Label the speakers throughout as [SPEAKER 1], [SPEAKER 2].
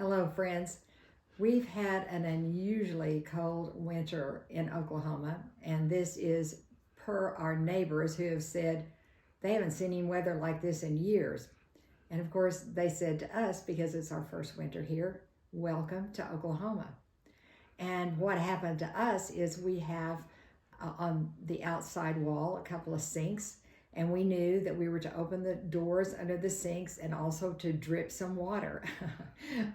[SPEAKER 1] Hello, friends. We've had an unusually cold winter in Oklahoma, and this is per our neighbors who have said they haven't seen any weather like this in years. And of course, they said to us, because it's our first winter here, welcome to Oklahoma. And what happened to us is we have on the outside wall a couple of sinks, and we knew that we were to open the doors under the sinks and also to drip some water.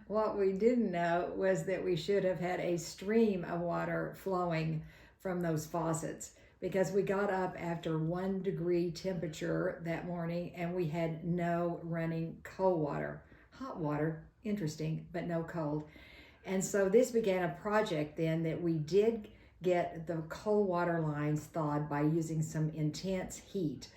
[SPEAKER 1] What we didn't know was that we should have had a stream of water flowing from those faucets, because we got up after 1 degree temperature that morning and we had no running cold water. Hot water, interesting, but no cold. And so this began a project then that we did get the cold water lines thawed by using some intense heat.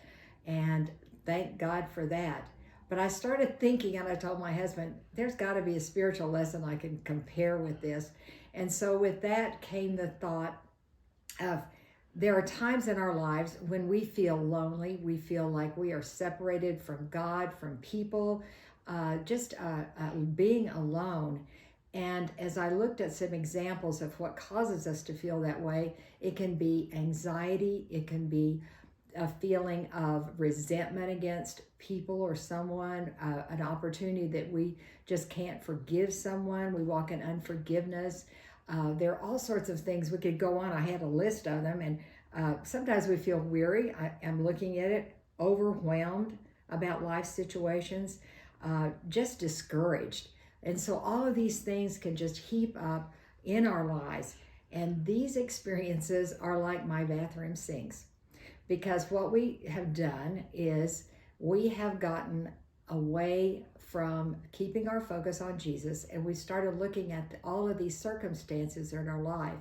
[SPEAKER 1] And thank God for that. But I started thinking, and I told my husband, there's got to be a spiritual lesson I can compare with this. And so with that came the thought of, there are times in our lives when we feel lonely, we feel like we are separated from God, from people, being alone. And as I looked at some examples of what causes us to feel that way, it can be anxiety, it can be a feeling of resentment against people or someone, an opportunity that we just can't forgive someone. We walk in unforgiveness. There are all sorts of things we could go on. I had a list of them, and sometimes we feel weary. I'm looking at it, overwhelmed about life situations, just discouraged. And so all of these things can just heap up in our lives. And these experiences are like my bathroom sinks. Because what we have done is we have gotten away from keeping our focus on Jesus, and we started looking at all of these circumstances in our life.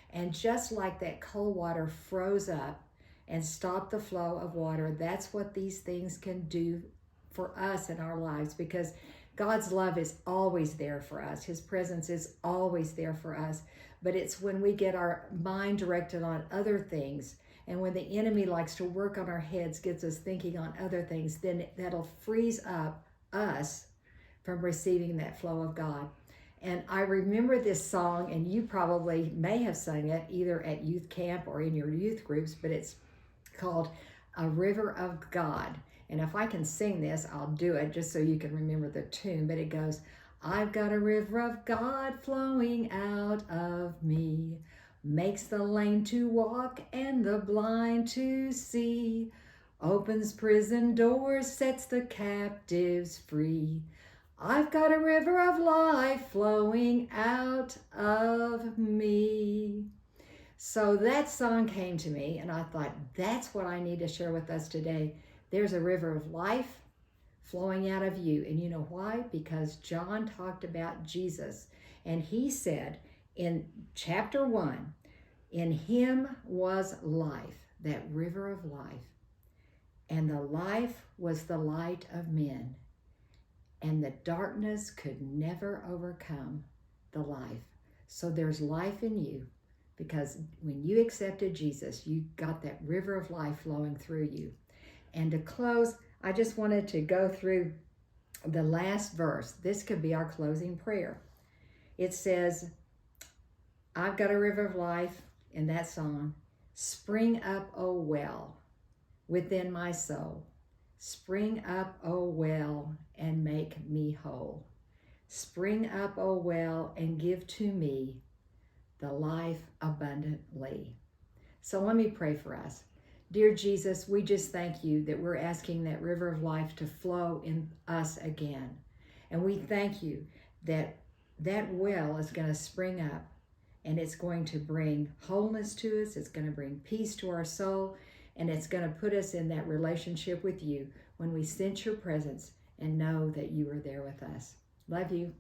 [SPEAKER 1] And just like that cold water froze up and stopped the flow of water, that's what these things can do for us in our lives, because God's love is always there for us. His presence is always there for us. But it's when we get our mind directed on other things, and when the enemy likes to work on our heads, gets us thinking on other things, then that'll freeze up us from receiving that flow of God. And I remember this song, and you probably may have sung it either at youth camp or in your youth groups, but it's called A River of God. And if I can sing this, I'll do it just so you can remember the tune. But it goes, I've got a river of God flowing out of me, makes the lame to walk and the blind to see, opens prison doors, sets the captives free. I've got a river of life flowing out of me. So that song came to me, and I thought, that's what I need to share with us today. There's a river of life flowing out of you. And you know why? Because John talked about Jesus, and he said in chapter 1, in him was life, that river of life, and the life was the light of men, and the darkness could never overcome the life. So there's life in you, because when you accepted Jesus, you got that river of life flowing through you. And to close, I just wanted to go through the last verse. This could be our closing prayer. It says, I've got a river of life, in that song, spring up, O well, within my soul. Spring up, O well, and make me whole. Spring up, O well, and give to me the life abundantly. So let me pray for us. Dear Jesus, we just thank you that we're asking that river of life to flow in us again. And we thank you that that well is going to spring up, and it's going to bring wholeness to us. It's going to bring peace to our soul, and it's going to put us in that relationship with you when we sense your presence and know that you are there with us. Love you.